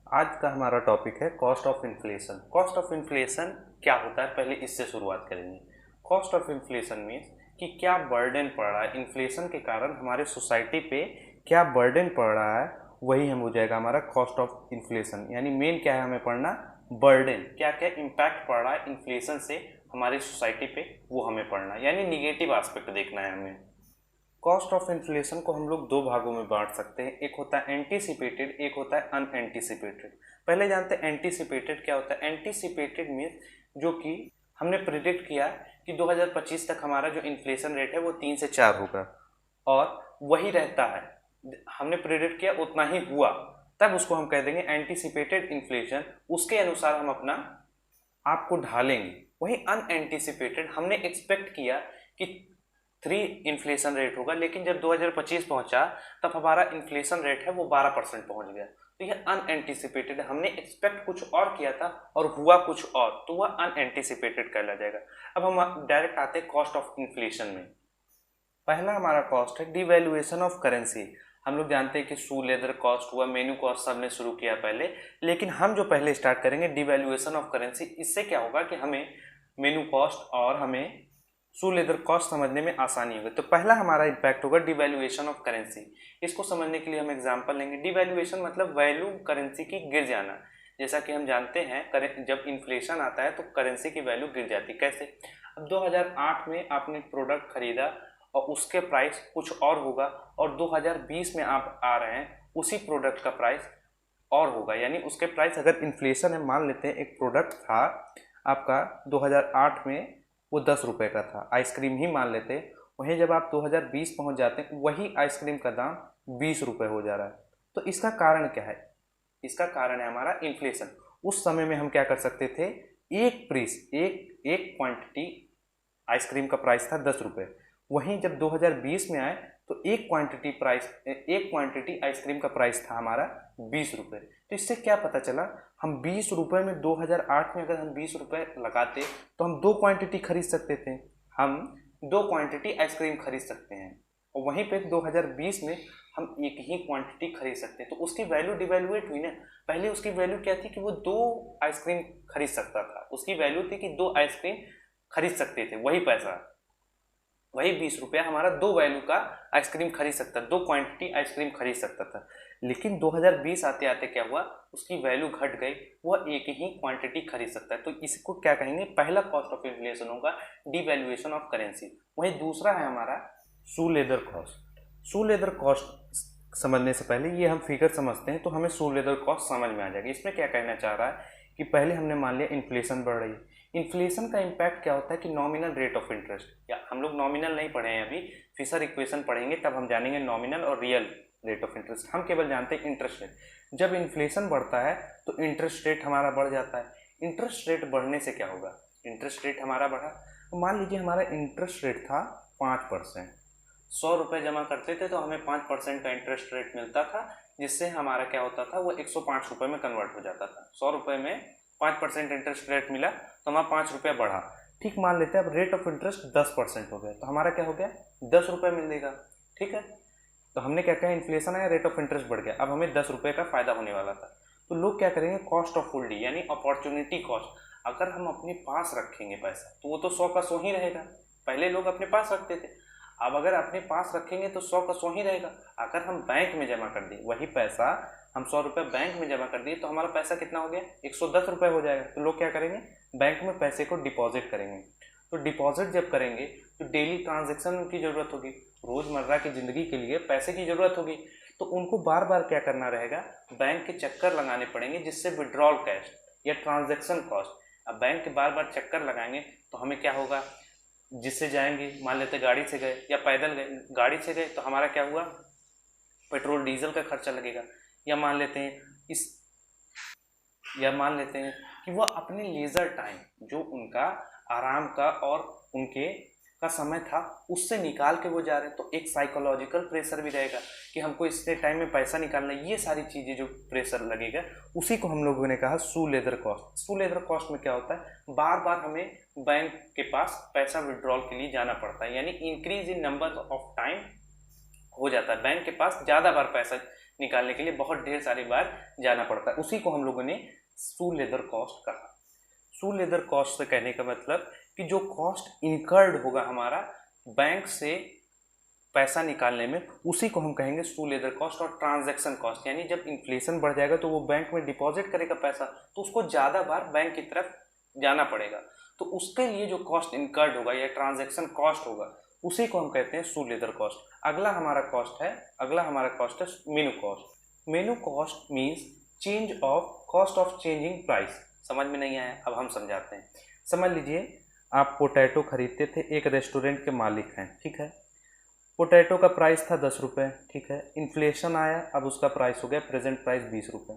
आज का हमारा टॉपिक है cost of inflation. Cost of inflation क्या होता है, पहले इससे शुरुआत करेंगे। कॉस्ट ऑफ इन्फ्लेशन मीन्स कि क्या बर्डन पड़ रहा है इन्फ्लेशन के कारण हमारे सोसाइटी पे, क्या बर्डन पड़ रहा है, वही हम हो जाएगा हमारा कॉस्ट ऑफ इन्फ्लेशन। यानी मेन क्या है हमें पढ़ना, बर्डन, क्या क्या इम्पैक्ट पड़ रहा है इन्फ्लेशन से हमारी सोसाइटी पे, वो हमें पढ़ना है, यानी निगेटिव एस्पेक्ट देखना है हमें। कॉस्ट ऑफ इन्फ्लेशन को हम लोग दो भागों में बांट सकते हैं, एक होता है एंटीसिपेटेड, एक होता है अनएंटीसिपेटेड। पहले जानते हैं एंटीसिपेटेड क्या होता है। एंटीसिपेटेड मीन्स जो कि हमने प्रिडिक्ट किया कि 2025 तक हमारा जो इन्फ्लेशन रेट है वो 3 से 4 होगा और वही रहता है, हमने प्रिडिक्ट किया उतना ही हुआ, तब उसको हम कह देंगे एंटीसिपेटेड इन्फ्लेशन। उसके अनुसार हम अपना आपको ढालेंगे। वही अनएंटीसिपेटेड, हमने एक्सपेक्ट किया कि 3 इन्फ्लेशन रेट होगा, लेकिन जब 2025 पहुंचा तब हमारा इन्फ्लेशन रेट है वो 12% पहुंच गया। तो यह अनएंटीसिपेटेड, हमने एक्सपेक्ट कुछ और किया था और हुआ कुछ और, तो वह अनएंटीसिपेटेड कहला जाएगा। अब हम डायरेक्ट आते हैं कॉस्ट ऑफ इन्फ्लेशन में। पहला हमारा कॉस्ट है डिवैल्यूएशन ऑफ करेंसी। हम लोग जानते हैं कि शू लेदर कॉस्ट हुआ, मेन्यू कॉस्ट सबने शुरू किया पहले, लेकिन हम जो पहले स्टार्ट करेंगे डिवैल्यूएशन ऑफ करेंसी। इससे क्या होगा कि हमें मेन्यू कॉस्ट और हमें शू लेदर कॉस्ट समझने में आसानी होगी। तो पहला हमारा इम्पैक्ट होगा डिवैल्यूएशन ऑफ करेंसी। इसको समझने के लिए हम एग्जांपल लेंगे। डिवैल्यूएशन मतलब वैल्यू करेंसी की गिर जाना। जैसा कि हम जानते हैं जब इन्फ्लेशन आता है तो करेंसी की वैल्यू गिर जाती है। कैसे? अब 2008 में आपने प्रोडक्ट खरीदा और उसके प्राइस कुछ और होगा, और 2020 में आप आ रहे हैं उसी प्रोडक्ट का प्राइस और होगा, यानी उसके प्राइस, अगर इन्फ्लेशन है, मान लेते हैं एक प्रोडक्ट था आपका 2008 में वो 10 रुपये का था, आइसक्रीम ही मान लेते हैं, वहीं जब आप 2020 पहुंच जाते हैं वही आइसक्रीम का दाम 20 रुपये हो जा रहा है। तो इसका कारण क्या है? इसका कारण है हमारा इन्फ्लेशन। उस समय में हम क्या कर सकते थे, एक प्रीस एक एक क्वांटिटी आइसक्रीम का प्राइस था 10 रुपये, वहीं जब 2020 में आए तो एक क्वांटिटी आइसक्रीम का प्राइस था हमारा 20 रुपये। तो इससे क्या पता चला, हम 20 रुपये में 2008 में अगर हम 20 रुपये लगाते तो हम 2 क्वांटिटी खरीद सकते थे, हम 2 क्वांटिटी आइसक्रीम खरीद सकते हैं, और वहीं पे 2020 में हम एक ही क्वांटिटी खरीद सकते हैं। तो उसकी वैल्यू डिवैल्यूएट हुई ना। पहले उसकी वैल्यू क्या थी कि वो 2 आइसक्रीम खरीद सकता था, उसकी वैल्यू थी कि 2 आइसक्रीम खरीद सकते थे, वही पैसा, वही 20 रुपया हमारा 2 वैल्यू का आइसक्रीम खरीद सकता, 2 क्वांटिटी आइसक्रीम खरीद सकता था। लेकिन 2020 आते आते क्या हुआ, उसकी वैल्यू घट गई, वह एक ही क्वांटिटी खरीद सकता है। तो इसको क्या कहेंगे, पहला कॉस्ट ऑफ इन्फ्लेशन होगा डिवैल्यूएशन ऑफ करेंसी। वहीं दूसरा है हमारा शू लेदर कॉस्ट। शू लेदर कॉस्ट समझने से पहले ये हम फिगर समझते हैं तो हमें शू लेदर कॉस्ट समझ में आ जाएगी। इसमें क्या कहना चाह रहा है कि पहले हमने मान लिया इन्फ्लेशन बढ़ रही है। इन्फ्लेशन का इम्पैक्ट क्या होता है कि नॉमिनल रेट ऑफ इंटरेस्ट, या हम लोग नॉमिनल नहीं पढ़े हैं अभी, फिशर इक्वेशन पढ़ेंगे तब हम जानेंगे नॉमिनल और रियल रेट ऑफ इंटरेस्ट। हम केवल जानते हैं इंटरेस्ट रेट। जब इन्फ्लेशन बढ़ता है तो इंटरेस्ट रेट हमारा बढ़ जाता है। इंटरेस्ट रेट बढ़ने से क्या होगा, इंटरेस्ट रेट हमारा बढ़ा, तो मान लीजिए हमारा इंटरेस्ट रेट था 5%। 100 रुपये जमा करते थे तो हमें 5% का इंटरेस्ट रेट मिलता था, जिससे हमारा क्या होता था, वो 105 रुपये में कन्वर्ट हो जाता था। 100 रुपये में 5% इंटरेस्ट रेट मिला तो हमारा 5 रुपया बढ़ा। ठीक मान लेते हैं अब रेट ऑफ इंटरेस्ट 10% हो गया, तो हमारा क्या हो गया, 10 रुपये मिलेगा। ठीक है, तो हमने क्या कहा, इन्फ्लेशन आया, रेट ऑफ इंटरेस्ट बढ़ गया, अब हमें 10 रुपये का फायदा होने वाला था। तो लोग क्या करेंगे, कॉस्ट ऑफ फुल्डी यानी अपॉर्चुनिटी कॉस्ट, अगर हम अपने पास रखेंगे पैसा तो वो तो 100 का 100 ही रहेगा। पहले लोग अपने पास रखते थे, अब अगर अपने पास रखेंगे तो 100 का 100 ही रहेगा। अगर हम बैंक में जमा कर दिए वही पैसा, हम 100 रुपये बैंक में जमा कर दिए तो हमारा पैसा कितना हो गया, 110 रुपये हो जाएगा। तो लोग क्या करेंगे, बैंक में पैसे को डिपॉजिट करेंगे। तो डिपॉजिट जब करेंगे तो डेली ट्रांजेक्शन की ज़रूरत होगी, रोज़मर्रा की ज़िंदगी के लिए पैसे की ज़रूरत होगी, तो उनको बार बार क्या करना रहेगा, बैंक के चक्कर लगाने पड़ेंगे, जिससे विड्रॉल कैश या ट्रांजेक्शन कॉस्ट। अब बैंक के बार बार चक्कर लगाएंगे तो हमें क्या होगा, जिससे जाएंगे, मान लेते गाड़ी से गए या पैदल गए, गाड़ी से गए तो हमारा क्या हुआ, पेट्रोल डीजल का खर्चा लगेगा। या मान लेते हैं इस या मान लेते हैं कि वह अपने लेज़र टाइम, जो उनका आराम का और उनके का समय था, उससे निकाल के वो जा रहे हैं, तो एक साइकोलॉजिकल प्रेशर भी रहेगा कि हमको इतने टाइम में पैसा निकालना है। ये सारी चीज़ें जो प्रेशर लगेगा, उसी को हम लोगों ने कहा शू लेदर कॉस्ट। शू लेदर कॉस्ट में क्या होता है, बार बार हमें बैंक के पास पैसा विड्रॉल के लिए जाना पड़ता है, यानी increase in number of time हो जाता है, बैंक के पास ज़्यादा बार पैसा निकालने के लिए बहुत ढेर सारी बार जाना पड़ता है। उसी को हम लोगों ने शू लेदर कॉस्ट कहा। शू लेदर कॉस्ट से कहने का मतलब कि जो कॉस्ट इनकर्ड होगा हमारा बैंक से पैसा निकालने में, उसी को हम कहेंगे शू लेदर कॉस्ट। और ट्रांजैक्शन कॉस्ट यानी जब इन्फ्लेशन बढ़ जाएगा तो वो बैंक में डिपॉजिट करेगा पैसा, तो उसको ज़्यादा बार बैंक की तरफ जाना पड़ेगा, तो उसके लिए जो कॉस्ट इनकर्ड होगा या ट्रांजैक्शन कॉस्ट होगा, उसी को हम कहते हैं शू लेदर कॉस्ट। अगला हमारा कॉस्ट है मेनू cost. Menu cost means change of cost of changing price. समझ में नहीं आया, अब हम समझाते हैं। समझ लीजिए आप पोटैटो खरीदते थे, एक रेस्टोरेंट के मालिक हैं, ठीक है। पोटैटो का प्राइस था 10 रुपये, ठीक है। इन्फ्लेशन आया, अब उसका प्राइस हो गया प्रेजेंट प्राइस 20 रुपये।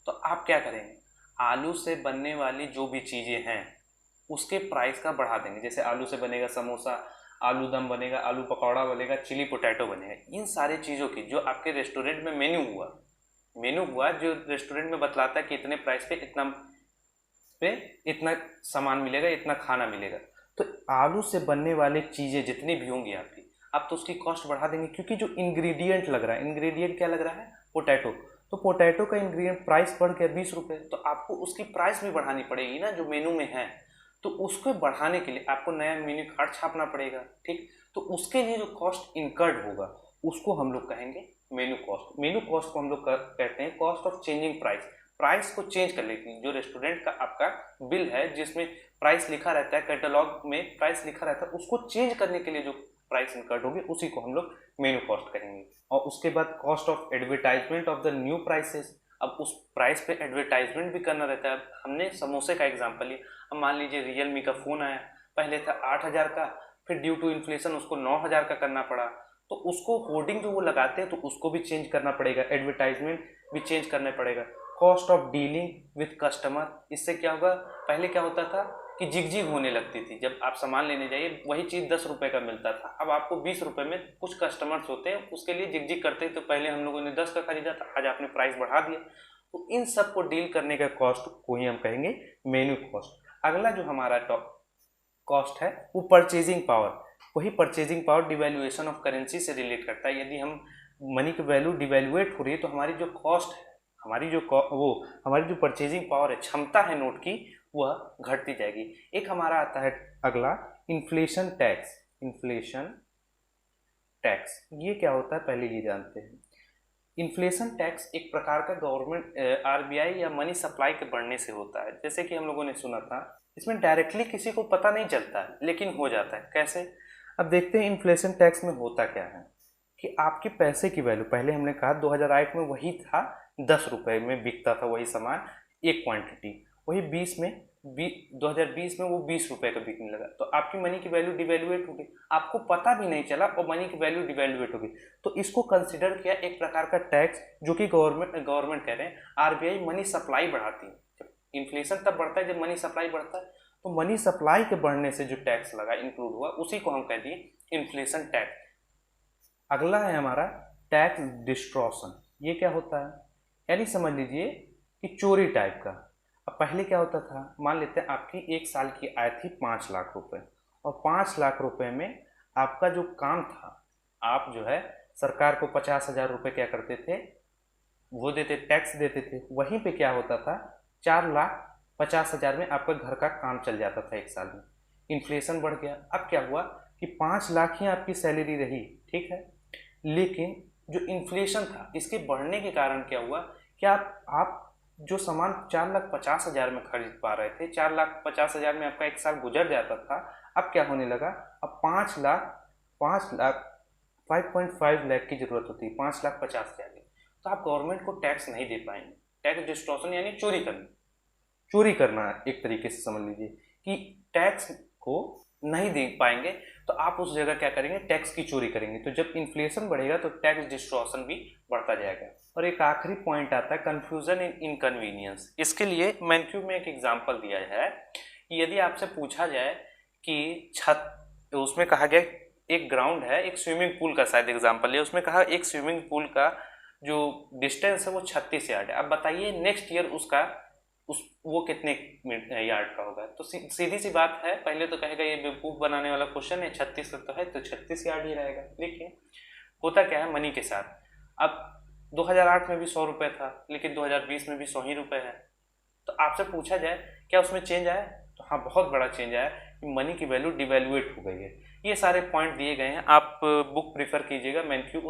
तो आप क्या करेंगे, आलू से बनने वाली जो भी चीज़ें हैं उसके प्राइस का बढ़ा देंगे। जैसे आलू से बनेगा समोसा, आलू दम बनेगा, आलू पकौड़ा बनेगा, चिली पोटैटो बनेगा। इन सारी चीज़ों की जो आपके रेस्टोरेंट में मेन्यू हुआ जो रेस्टोरेंट में बतलाता है कि इतने प्राइस पे इतना सामान मिलेगा, इतना खाना मिलेगा। तो आलू से बनने वाली चीज़ें जितनी भी होंगी आपकी, आप तो उसकी कॉस्ट बढ़ा देंगे, क्योंकि जो इंग्रेडिएंट लग रहा है, इंग्रेडिएंट क्या लग रहा है, पोटैटो। तो पोटैटो का इंग्रेडिएंट प्राइस बढ़ गया 20 रुपये, तो आपको उसकी प्राइस भी बढ़ानी पड़ेगी ना जो मेनू में है। तो उसको बढ़ाने के लिए आपको नया मेन्यू कार्ड छापना पड़ेगा, ठीक। तो उसके लिए जो कॉस्ट इनकर्ड होगा उसको हम लोग कहेंगे मेनू कॉस्ट। मेनू कॉस्ट को हम लोग कहते हैं cost of changing price. Price को चेंज कर लेती जो रेस्टोरेंट का आपका बिल है जिसमें प्राइस लिखा रहता है, कैटलॉग में प्राइस लिखा रहता है, उसको चेंज करने के लिए जो प्राइस इनकर्ड होगी उसी को हम लोग मेनू कॉस्ट कहेंगे। और उसके बाद cost of advertisement of the new prices. अब उस प्राइस पे एडवर्टाइजमेंट भी करना रहता है। अब हमने समोसे का एग्जांपल लिया, अब मान लीजिए रियलमी का फ़ोन आया, पहले था 8,000 का, फिर ड्यू टू इन्फ्लेशन उसको 9,000 का करना पड़ा। तो उसको होर्डिंग जो वो लगाते हैं तो उसको भी चेंज करना पड़ेगा, एडवर्टाइजमेंट भी चेंज करना पड़ेगा। Cost of dealing with customer, इससे क्या होगा, पहले क्या होता था कि झिग होने लगती थी। जब आप सामान लेने जाइए वही चीज़ 10 रुपये का मिलता था, अब आपको 20 रुपये में कुछ कस्टमर्स होते हैं उसके लिए झिग करते हैं। तो पहले हम लोगों ने 10 का खरीदा था, आज आपने प्राइस बढ़ा दिया। तो इन सब को डील करने का कॉस्ट को ही हम कहेंगे मेन्यू कॉस्ट। अगला जो हमारा कॉस्ट है वो परचेजिंग पावर। वही purchasing power devaluation of currency से रिलेट करता है। यदि हम मनी की वैल्यू डिवैल्यूएट हो रही है तो हमारी जो कॉस्ट है, हमारी जो परचेजिंग पावर है, क्षमता है नोट की, वह घटती जाएगी। एक हमारा आता है अगला इन्फ्लेशन टैक्स। इन्फ्लेशन टैक्स ये क्या होता है पहले ये जानते हैं। इन्फ्लेशन टैक्स एक प्रकार का गवर्नमेंट आरबीआई या मनी सप्लाई के बढ़ने से होता है। जैसे कि हम लोगों ने सुना था, इसमें डायरेक्टली किसी को पता नहीं चलता है लेकिन हो जाता है। कैसे, अब देखते हैं इन्फ्लेशन टैक्स में होता क्या है कि आपके पैसे की वैल्यू, पहले हमने कहा 2008 में वही था 10 रुपये में बिकता था वही सामान, एक क्वांटिटी, वही 2020 में वो 20 रुपये का बिकने लगा। तो आपकी मनी की वैल्यू डिवैल्यूएट हो गई, आपको पता भी नहीं चला और मनी की वैल्यू डिवैल्यूएट हो गई। तो इसको कंसिडर किया एक प्रकार का टैक्स, जो कि गवर्नमेंट कह रहे हैं आरबीआई मनी सप्लाई बढ़ाती है। जब इन्फ्लेशन तब बढ़ता है जब मनी सप्लाई बढ़ता है, तो मनी सप्लाई के बढ़ने से जो टैक्स लगा, इंक्लूड हुआ, उसी को हम कह दिए इन्फ्लेशन टैक्स। अगला है हमारा टैक्स डिस्ट्रॉशन। ये क्या होता है, यानी समझ लीजिए कि चोरी टाइप का। अब पहले क्या होता था, मान लेते हैं आपकी एक साल की आय थी 5 लाख रुपए, और 5 लाख रुपए में आपका जो काम था, आप जो है सरकार को 50,000 रुपये क्या करते थे, वो देते, टैक्स देते थे। वहीं पे क्या होता था, 4,50,000 में आपका घर का काम चल जाता था एक साल में। इन्फ्लेशन बढ़ गया, अब क्या हुआ कि 5 लाख ही आपकी सैलरी रही, ठीक है। लेकिन जो इन्फ्लेशन था इसके बढ़ने के कारण क्या हुआ कि आप जो सामान 4,50,000 में खरीद पा रहे थे, 4,50,000 में आपका एक साल गुजर जाता था, अब क्या होने लगा, अब 5 लाख 5.5 लाख की जरूरत होती है, 5,50,000 की। तो आप गवर्नमेंट को टैक्स नहीं दे पाएंगे। टैक्स डिस्टॉर्शन यानी चोरी करना एक तरीके से समझ लीजिए कि टैक्स को नहीं दे पाएंगे, तो आप उस जगह क्या करेंगे, टैक्स की चोरी करेंगे। तो जब इन्फ्लेशन बढ़ेगा तो टैक्स डिस्टॉर्शन भी बढ़ता जाएगा। और एक आखिरी पॉइंट आता है कंफ्यूजन एंड इनकन्वीनियंस। इसके लिए मैंने में एक एग्जांपल दिया है कि यदि आपसे पूछा जाए कि छत, तो उसमें कहा गया एक ग्राउंड है, एक स्विमिंग पूल का शायद एग्जांपल लिया, उसमें कहा एक स्विमिंग पूल का जो डिस्टेंस है वो 36 यार्ड है। अब बताइए नेक्स्ट ईयर वो कितने यार्ड का होगा। तो सीधी सी बात है, पहले तो कहेगा ये बेवकूफ़ बनाने वाला क्वेश्चन है, 36 तो है तो 36 यार्ड ही रहेगा। लेकिन होता क्या है मनी के साथ, अब 2008 में भी 100 रुपये था, लेकिन 2020 में भी 100 ही रुपये है। तो आपसे पूछा जाए क्या उसमें चेंज आया, तो हाँ बहुत बड़ा चेंज आया कि मनी की वैल्यू डिवैल्यूएट हो गई है। ये सारे पॉइंट दिए गए हैं, आप बुक प्रीफर कीजिएगा, मैंथ्यू